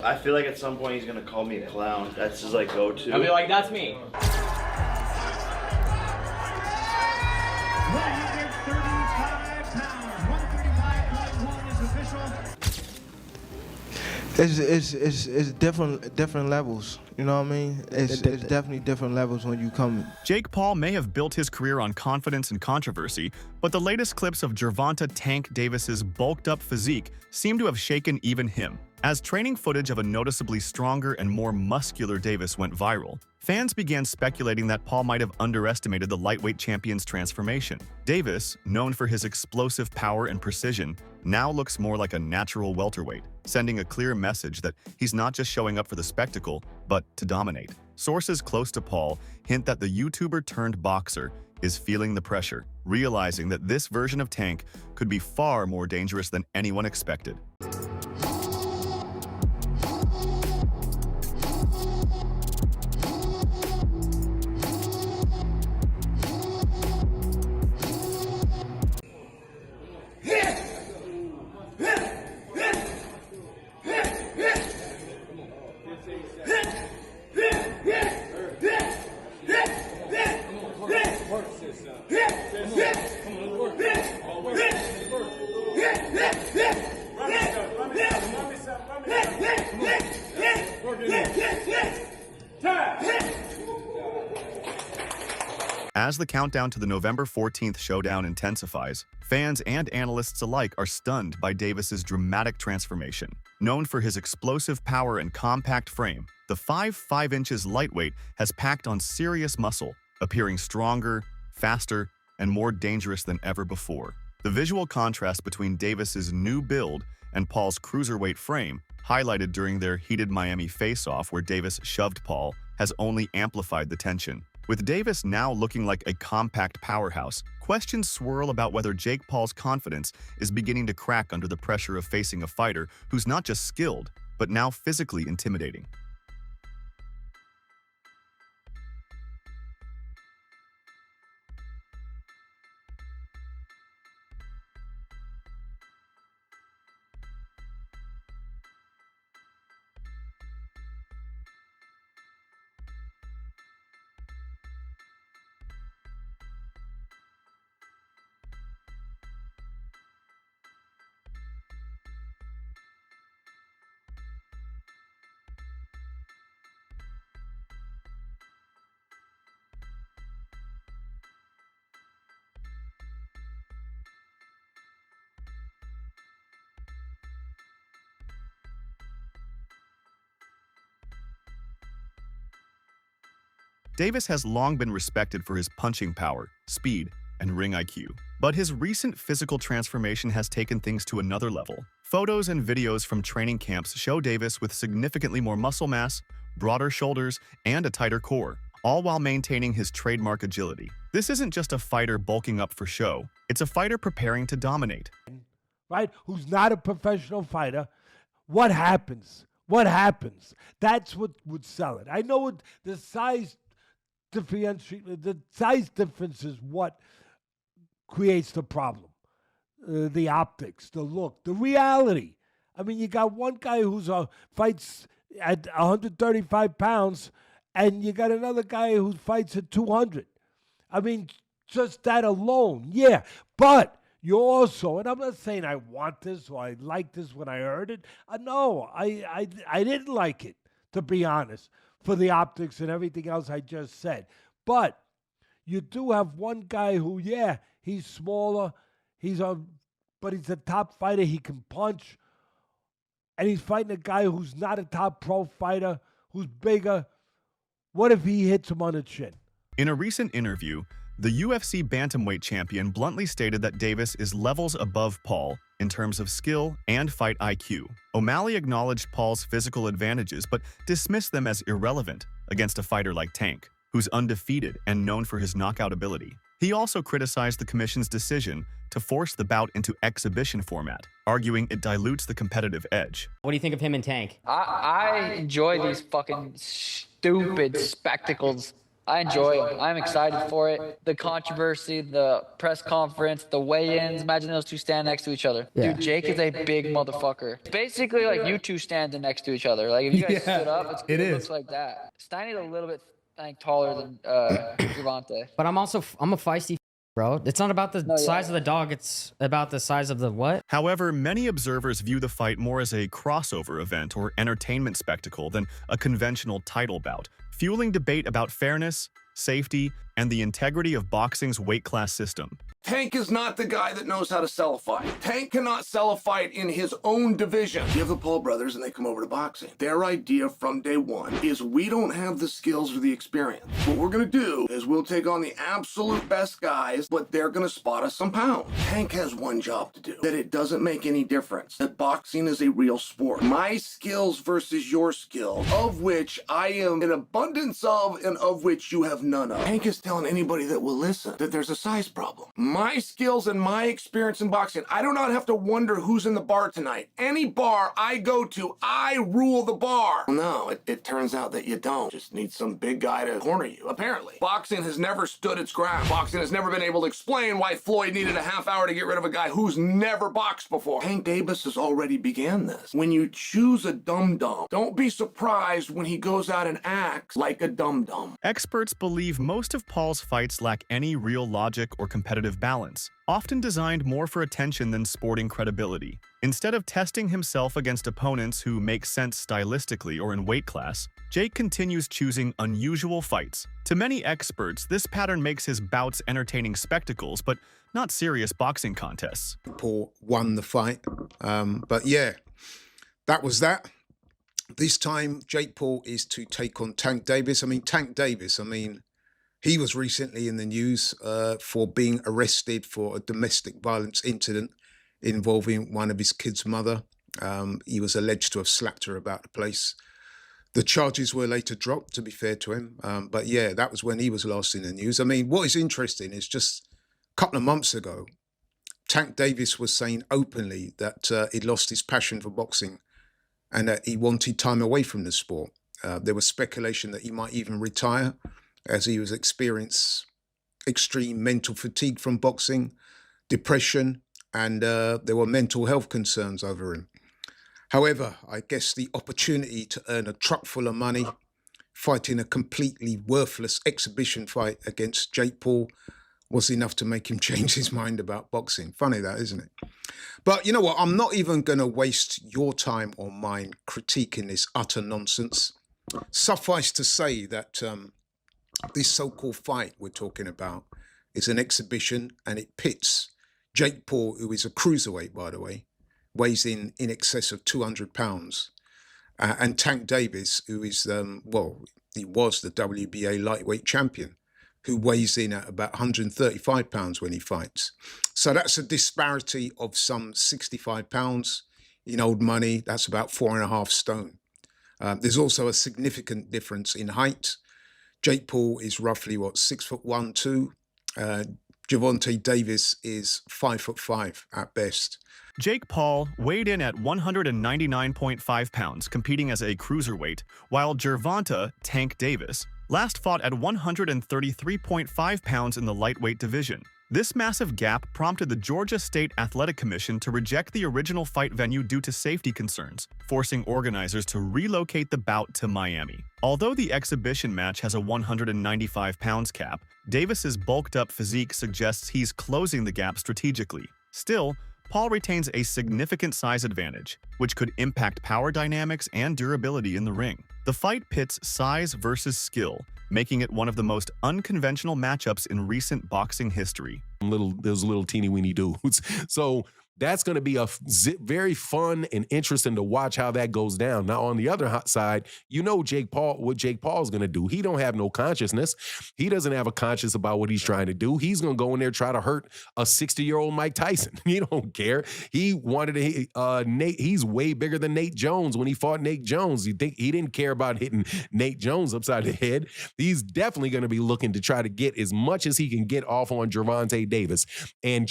I feel like at some point he's gonna call me a clown. That's his like go-to. I'll be like, that's me. 135 pounds, 135.1 is official. It's different levels. You know what I mean? It's definitely different levels when you come. Jake Paul may have built his career on confidence and controversy, but the latest clips of Gervonta Tank Davis's bulked-up physique seem to have shaken even him. As training footage of a noticeably stronger and more muscular Davis went viral, fans began speculating that Paul might have underestimated the lightweight champion's transformation. Davis, known for his explosive power and precision, now looks more like a natural welterweight, sending a clear message that he's not just showing up for the spectacle, but to dominate. Sources close to Paul hint that the YouTuber-turned-boxer is feeling the pressure, realizing that this version of Tank could be far more dangerous than anyone expected. As the countdown to the November 14th showdown intensifies, fans and analysts alike are stunned by Davis's dramatic transformation. Known for his explosive power and compact frame, the 5'5" lightweight has packed on serious muscle, appearing stronger, faster, and more dangerous than ever before. The visual contrast between Davis's new build and Paul's cruiserweight frame, highlighted during their heated Miami face-off where Davis shoved Paul, has only amplified the tension. With Davis now looking like a compact powerhouse, questions swirl about whether Jake Paul's confidence is beginning to crack under the pressure of facing a fighter who's not just skilled, but now physically intimidating. Davis has long been respected for his punching power, speed, and ring IQ. But his recent physical transformation has taken things to another level. Photos and videos from training camps show Davis with significantly more muscle mass, broader shoulders, and a tighter core, all while maintaining his trademark agility. This isn't just a fighter bulking up for show, it's a fighter preparing to dominate. Right? Who's not a professional fighter. What happens? What happens? That's what would sell it. I know the size difference is what creates the problem. The optics, the look, the reality. I mean, you got one guy who's fights at 135 pounds, and you got another guy who fights at 200. I mean, just that alone, yeah. But you also, and I'm not saying I want this or I like this when I heard it. No, I didn't like it, to be honest, for the optics and everything else I just said. But you do have one guy who, yeah, he's smaller, but he's a top fighter, he can punch, and he's fighting a guy who's not a top pro fighter, who's bigger. What if he hits him on the chin? In a recent interview, the UFC bantamweight champion bluntly stated that Davis is levels above Paul in terms of skill and fight IQ. O'Malley acknowledged Paul's physical advantages but dismissed them as irrelevant against a fighter like Tank, who's undefeated and known for his knockout ability. He also criticized the commission's decision to force the bout into exhibition format, arguing it dilutes the competitive edge. What do you think of him and Tank? I enjoy these fucking stupid spectacles I enjoy them. I'm excited for it. The controversy, the press conference, the weigh-ins. Imagine those two stand next to each other. Yeah. Dude, Jake is a big motherfucker. It's basically like you two standing next to each other. Like if you guys stood up, it looks like that. Steiny's a little bit, I think, taller than Gervonta. But I'm a feisty bro. It's not about the size of the dog. It's about the size of the what? However, many observers view the fight more as a crossover event or entertainment spectacle than a conventional title bout, fueling debate about fairness, safety, and the integrity of boxing's weight class system. Tank is not the guy that knows how to sell a fight. Tank cannot sell a fight in his own division. You have the Paul brothers and they come over to boxing. Their idea from day one is we don't have the skills or the experience. What we're gonna do is we'll take on the absolute best guys, but they're gonna spot us some pounds. Tank has one job to do, that it doesn't make any difference, that boxing is a real sport. My skills versus your skills, of which I am an abundance of and of which you have none of. Tank is telling anybody that will listen that there's a size problem. My skills and my experience in boxing, I do not have to wonder who's in the bar tonight. Any bar I go to, I rule the bar. No, it turns out that you don't. Just need some big guy to corner you, apparently. Boxing has never stood its ground. Boxing has never been able to explain why Floyd needed a half hour to get rid of a guy who's never boxed before. Tank Davis has already began this. When you choose a dum-dum, don't be surprised when he goes out and acts like a dum-dum. Experts believe most of Paul's fights lack any real logic or competitive balance, often designed more for attention than sporting credibility. Instead of testing himself against opponents who make sense stylistically or in weight class, Jake continues choosing unusual fights. To many experts, this pattern makes his bouts entertaining spectacles, but not serious boxing contests. Paul won the fight, but yeah, that was that. This time, Jake Paul is to take on Tank Davis. Tank Davis, he was recently in the news for being arrested for a domestic violence incident involving one of his kids' mother. He was alleged to have slapped her about the place. The charges were later dropped, to be fair to him. But yeah, that was when he was last in the news. What is interesting is just a couple of months ago, Tank Davis was saying openly that he'd lost his passion for boxing and that he wanted time away from the sport. There was speculation that he might even retire, as he was experiencing extreme mental fatigue from boxing, depression, and there were mental health concerns over him. However, I guess the opportunity to earn a truck full of money, fighting a completely worthless exhibition fight against Jake Paul, was enough to make him change his mind about boxing. Funny that, isn't it? But you know what? I'm not even going to waste your time or mine critiquing this utter nonsense. Suffice to say that this so-called fight we're talking about is an exhibition, and it pits Jake Paul, who is a cruiserweight, by the way, weighs in excess of 200 pounds, and Tank Davis, who is, he was the WBA lightweight champion, who weighs in at about 135 pounds when he fights. So that's a disparity of some 65 pounds. In old money, that's about 4.5 stone. There's also a significant difference in height. Jake Paul is roughly, 6'1", 2. Gervonta Davis is 5'5" at best. Jake Paul weighed in at 199.5 pounds, competing as a cruiserweight, while Gervonta Tank Davis last fought at 133.5 pounds in the lightweight division. This massive gap prompted the Georgia State Athletic Commission to reject the original fight venue due to safety concerns, forcing organizers to relocate the bout to Miami. Although the exhibition match has a 195 pounds cap, Davis's bulked-up physique suggests he's closing the gap strategically. Still, Paul retains a significant size advantage, which could impact power dynamics and durability in the ring. The fight pits size versus skill, making it one of the most unconventional matchups in recent boxing history. Those little teeny-weeny dudes. So that's going to be very fun and interesting to watch how that goes down. Now, on the other side, you know what Jake Paul's going to do. He don't have no consciousness. He doesn't have a conscience about what he's trying to do. He's going to go in there and try to hurt a 60-year-old Mike Tyson. He don't care. He wanted to Nate. He's way bigger than Nate Jones when he fought Nate Jones. You think he didn't care about hitting Nate Jones upside the head? He's definitely going to be looking to try to get as much as he can get off on Gervonta Davis, and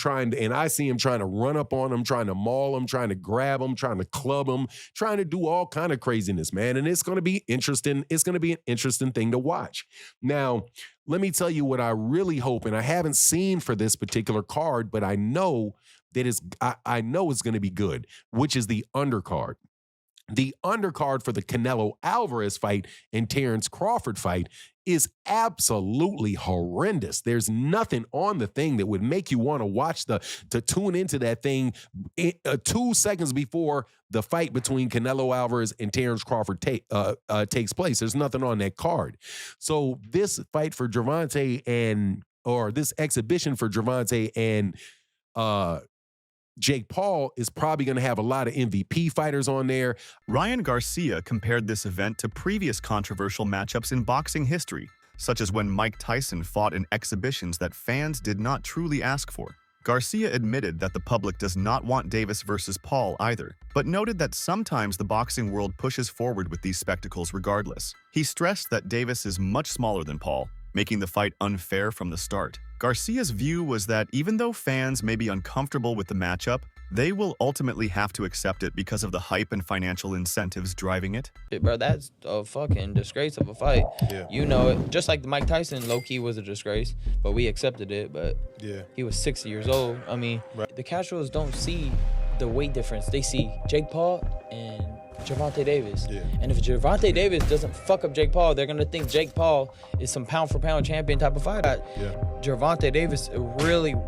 I see him trying to run up on him, trying to maul him, trying to grab him, trying to club him, trying to do all kind of craziness, man. And it's going to be interesting. It's going to be an interesting thing to watch. Now, let me tell you what I really hope, and I haven't seen for this particular card, but I know that I know it's going to be good, which is the undercard. The undercard for the Canelo Alvarez fight and Terrence Crawford fight is absolutely horrendous. There's nothing on the thing that would make you want to watch to tune into that thing 2 seconds before the fight between Canelo Alvarez and Terrence Crawford takes place. There's nothing on that card. So this fight for Gervonta or this exhibition for Gervonta and Jake Paul is probably going to have a lot of MVP fighters on there. Ryan Garcia compared this event to previous controversial matchups in boxing history, such as when Mike Tyson fought in exhibitions that fans did not truly ask for. Garcia admitted that the public does not want Davis versus Paul either, but noted that sometimes the boxing world pushes forward with these spectacles regardless. He stressed that Davis is much smaller than Paul, making the fight unfair from the start. Garcia's view was that even though fans may be uncomfortable with the matchup, they will ultimately have to accept it because of the hype and financial incentives driving it. Bro, that's a fucking disgrace of a fight. Yeah. You know it. Just like the Mike Tyson, low-key was a disgrace, but we accepted it. But yeah, he was 60 years old. I mean, the casuals don't see the weight difference. They see Jake Paul and Gervonta Davis. Yeah. And if Gervonta Davis doesn't fuck up Jake Paul, they're going to think Jake Paul is some pound-for-pound champion type of fighter. Yeah. Gervonta Davis,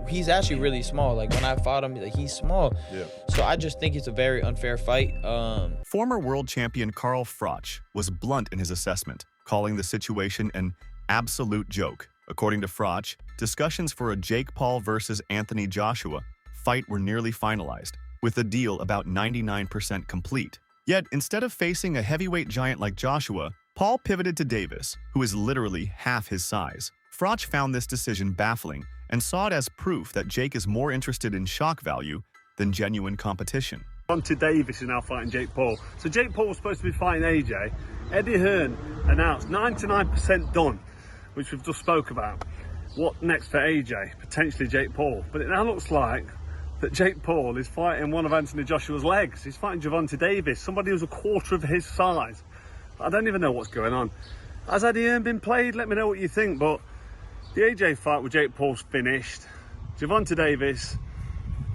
he's actually really small. Like, when I fought him, he's small. Yeah. So I just think it's a very unfair fight. Former world champion Carl Froch was blunt in his assessment, calling the situation an absolute joke. According to Froch, discussions for a Jake Paul versus Anthony Joshua fight were nearly finalized, with the deal about 99% complete. Yet, instead of facing a heavyweight giant like Joshua, Paul pivoted to Davis, who is literally half his size. Froch found this decision baffling and saw it as proof that Jake is more interested in shock value than genuine competition. Gervonta Davis is now fighting Jake Paul. So Jake Paul was supposed to be fighting AJ. Eddie Hearn announced 99% done, which we've just spoke about. What next for AJ? Potentially Jake Paul. But it now looks like that Jake Paul is fighting one of Anthony Joshua's legs. He's fighting Gervonta Davis, somebody who's a quarter of his size. I don't even know what's going on. Has Eddie Hearn been played? Let me know what you think. But the AJ fight with Jake Paul's finished. Gervonta Davis,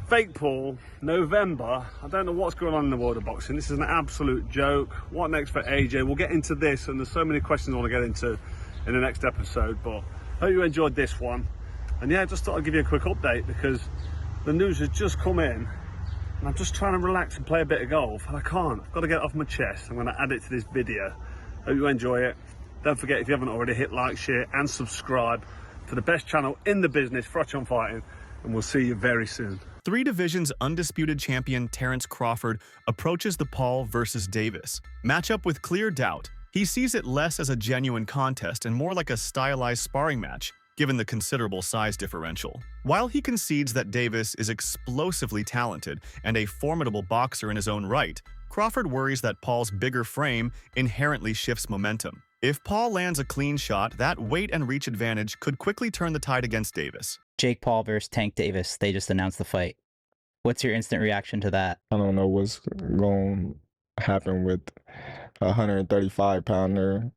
fake Paul, November. I don't know what's going on in the world of boxing. This is an absolute joke. What next for AJ? We'll get into this, and there's so many questions I want to get into in the next episode. But I hope you enjoyed this one. And yeah, just thought I'd give you a quick update because the news has just come in and I'm just trying to relax and play a bit of golf and I can't. I've got to get it off my chest. I'm going to add it to this video. Hope you enjoy it. Don't forget, if you haven't already, hit like, share and subscribe to the best channel in the business, Froch on Fighting, and we'll see you very soon. 3 Divisions undisputed champion Terrence Crawford approaches the Paul versus Davis matchup with clear doubt. He sees it less as a genuine contest and more like a stylized sparring match, given the considerable size differential. While he concedes that Davis is explosively talented and a formidable boxer in his own right, Crawford worries that Paul's bigger frame inherently shifts momentum. If Paul lands a clean shot, that weight and reach advantage could quickly turn the tide against Davis. Jake Paul versus Tank Davis, they just announced the fight. What's your instant reaction to that? I don't know what's going to happen with a 135-pounder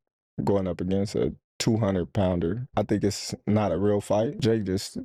going up against a 200-pounder. I think it's not a real fight. Jake just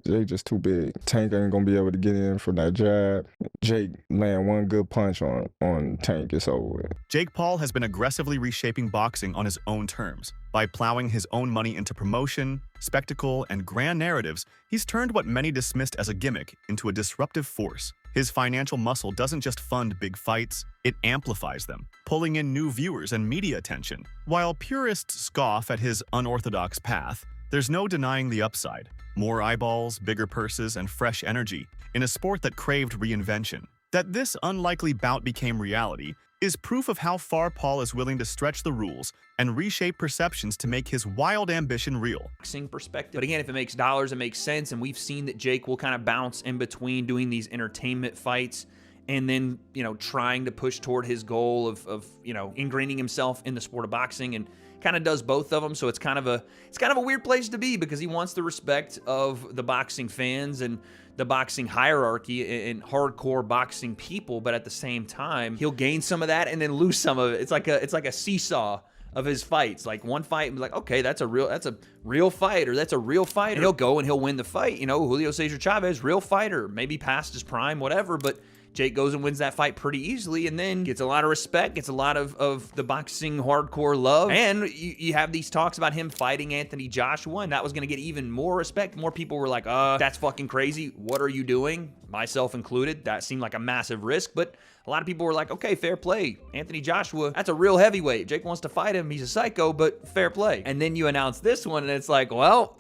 too big. Tank ain't gonna be able to get in from that jab. Jake land one good punch on Tank, it's over with. Jake Paul has been aggressively reshaping boxing on his own terms. By plowing his own money into promotion, spectacle, and grand narratives, he's turned what many dismissed as a gimmick into a disruptive force. His financial muscle doesn't just fund big fights, it amplifies them, pulling in new viewers and media attention. While purists scoff at his unorthodox path, there's no denying the upside. More eyeballs, bigger purses, and fresh energy in a sport that craved reinvention. That this unlikely bout became reality is proof of how far Paul is willing to stretch the rules and reshape perceptions to make his wild ambition real. Perspective. But again, if it makes dollars, it makes sense, and we've seen that Jake will kind of bounce in between doing these entertainment fights and then, you know, trying to push toward his goal of you know, ingraining himself in the sport of boxing, and kind of does both of them. So it's kind of a weird place to be, because he wants the respect of the boxing fans and the boxing hierarchy and hardcore boxing people, but at the same time, he'll gain some of that and then lose some of it. It's like a seesaw of his fights. Like one fight, and be like, okay, that's a real fight, or that's a real fighter. And he'll go and he'll win the fight. You know, Julio Cesar Chavez, real fighter, maybe past his prime, whatever, but Jake goes and wins that fight pretty easily, and then gets a lot of respect, gets a lot of the boxing hardcore love. And you have these talks about him fighting Anthony Joshua, and that was going to get even more respect. More people were like, that's fucking crazy. What are you doing? Myself included. That seemed like a massive risk, but a lot of people were like, okay, fair play. Anthony Joshua, that's a real heavyweight. Jake wants to fight him. He's a psycho, but fair play. And then you announce this one, and it's like, well,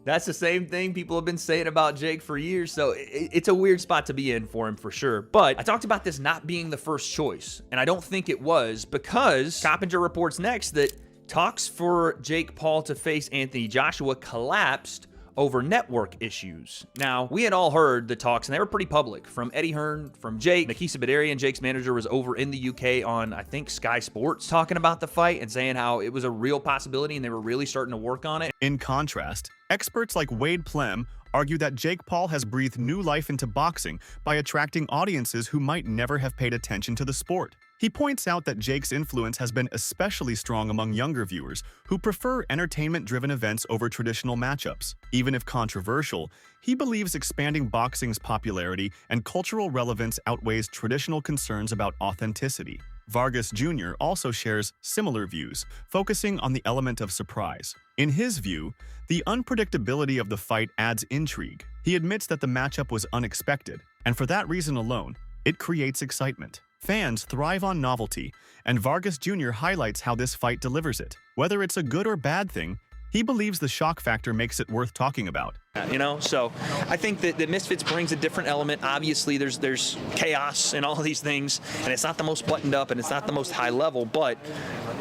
that's the same thing people have been saying about Jake for years, so it's a weird spot to be in for him for sure. But I talked about this not being the first choice, and I don't think it was, because Coppinger reports next that talks for Jake Paul to face Anthony Joshua collapsed over network issues. Now, we had all heard the talks, and they were pretty public, from Eddie Hearn, from Jake. Nakisa Badarian, Jake's manager, was over in the UK on, I think, Sky Sports, talking about the fight and saying how it was a real possibility and they were really starting to work on it. In contrast, experts like Wade Plem argue that Jake Paul has breathed new life into boxing by attracting audiences who might never have paid attention to the sport. He points out that Jake's influence has been especially strong among younger viewers who prefer entertainment-driven events over traditional matchups. Even if controversial, he believes expanding boxing's popularity and cultural relevance outweighs traditional concerns about authenticity. Vargas Jr. also shares similar views, focusing on the element of surprise. In his view, the unpredictability of the fight adds intrigue. He admits that the matchup was unexpected, and for that reason alone, it creates excitement. Fans thrive on novelty, and Vargas Jr. highlights how this fight delivers it. Whether it's a good or bad thing, he believes the shock factor makes it worth talking about. You know, so I think that Misfits brings a different element. Obviously, there's chaos and all of these things, and it's not the most buttoned up and it's not the most high level, but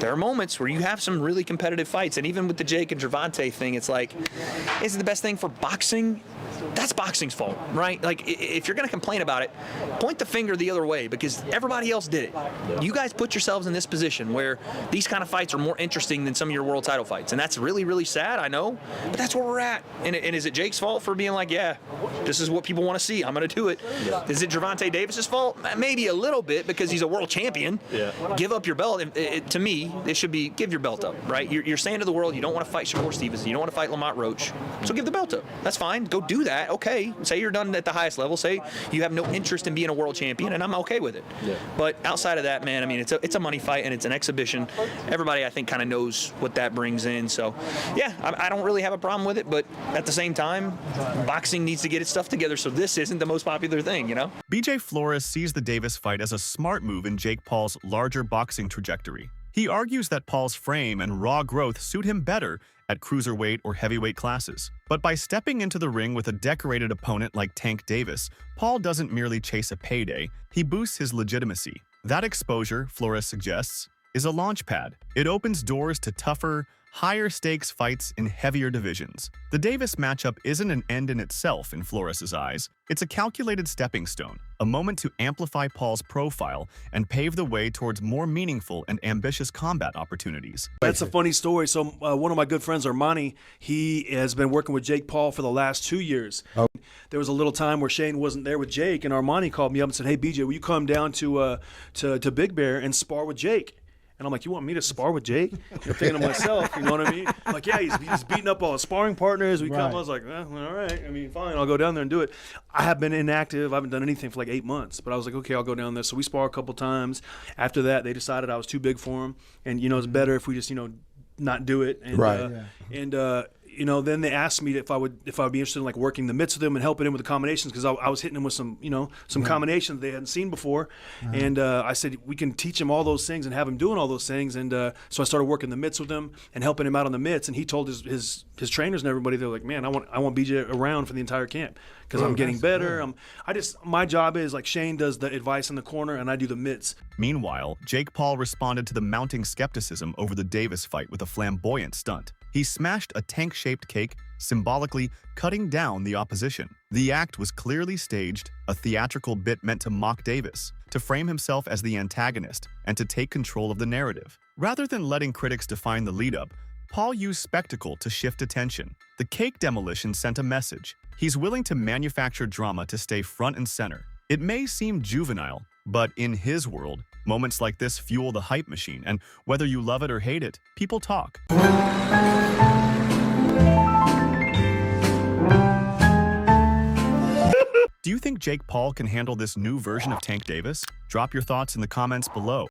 there are moments where you have some really competitive fights. And even with the Jake and Gervonta thing, it's like, is it the best thing for boxing? That's boxing's fault, right? Like, if you're going to complain about it, point the finger the other way, because everybody else did it. You guys put yourselves in this position where these kind of fights are more interesting than some of your world title fights, and that's really, really sad, I know, but that's where we're at. And is it Jake's fault for being like, yeah, this is what people want to see, I'm going to do it? Yeah. Is it Gervonta Davis's fault? Maybe a little bit, because he's a world champion. Yeah. Give up your belt. To me, it should be give your belt up, right? You're saying to the world, you don't want to fight Shakur Stevenson, you don't want to fight Lamont Roach, so give the belt up. That's fine. Go do that. Okay. Say you're done at the highest level. Say you have no interest in being a world champion, and I'm okay with it. Yeah. But outside of that, man, I mean, it's a money fight and it's an exhibition. Everybody, I think, kind of knows what that brings in. So, yeah, I don't really have a problem with it. But at the same time, boxing needs to get its stuff together, so this isn't the most popular thing, you know? BJ Flores sees the Davis fight as a smart move in Jake Paul's larger boxing trajectory. He argues that Paul's frame and raw growth suit him better at cruiserweight or heavyweight classes. But by stepping into the ring with a decorated opponent like Tank Davis, Paul doesn't merely chase a payday, he boosts his legitimacy. That exposure, Flores suggests, is a launch pad. It opens doors to tougher, higher-stakes fights in heavier divisions. The Davis matchup isn't an end in itself in Flores' eyes. It's a calculated stepping stone, a moment to amplify Paul's profile and pave the way towards more meaningful and ambitious combat opportunities. That's a funny story. So one of my good friends, Armani, he has been working with Jake Paul for the last 2 years. Oh. There was a little time where Shane wasn't there with Jake, and Armani called me up and said, "Hey, BJ, will you come down to Big Bear and spar with Jake?" And I'm like, "You want me to spar with Jake?" I'm thinking to myself, you know what I mean? I'm like, yeah, he's beating up all his sparring partners. We come, I was like, all right. I mean, fine, I'll go down there and do it. I have been inactive. I haven't done anything for like 8 months. But I was like, okay, I'll go down there. So we spar a couple times. After that, they decided I was too big for him. And, you know, it's better if we just, you know, not do it. And, you know, then they asked me if I would be interested in like working the mitts with them and helping him with the combinations, because I was hitting him with some combinations they hadn't seen before. And I said, we can teach him all those things and have him doing all those things. And so I started working the mitts with him and helping him out on the mitts. And he told his trainers and everybody, they're like, man, I want BJ around for the entire camp, because I'm getting better. My job is like Shane does the advice in the corner and I do the mitts. Meanwhile, Jake Paul responded to the mounting skepticism over the Davis fight with a flamboyant stunt. He smashed a tank-shaped cake, symbolically cutting down the opposition. The act was clearly staged, a theatrical bit meant to mock Davis, to frame himself as the antagonist, and to take control of the narrative. Rather than letting critics define the lead-up, Paul used spectacle to shift attention. The cake demolition sent a message. He's willing to manufacture drama to stay front and center. It may seem juvenile, but in his world, moments like this fuel the hype machine, and whether you love it or hate it, people talk. Do you think Jake Paul can handle this new version of Tank Davis? Drop your thoughts in the comments below.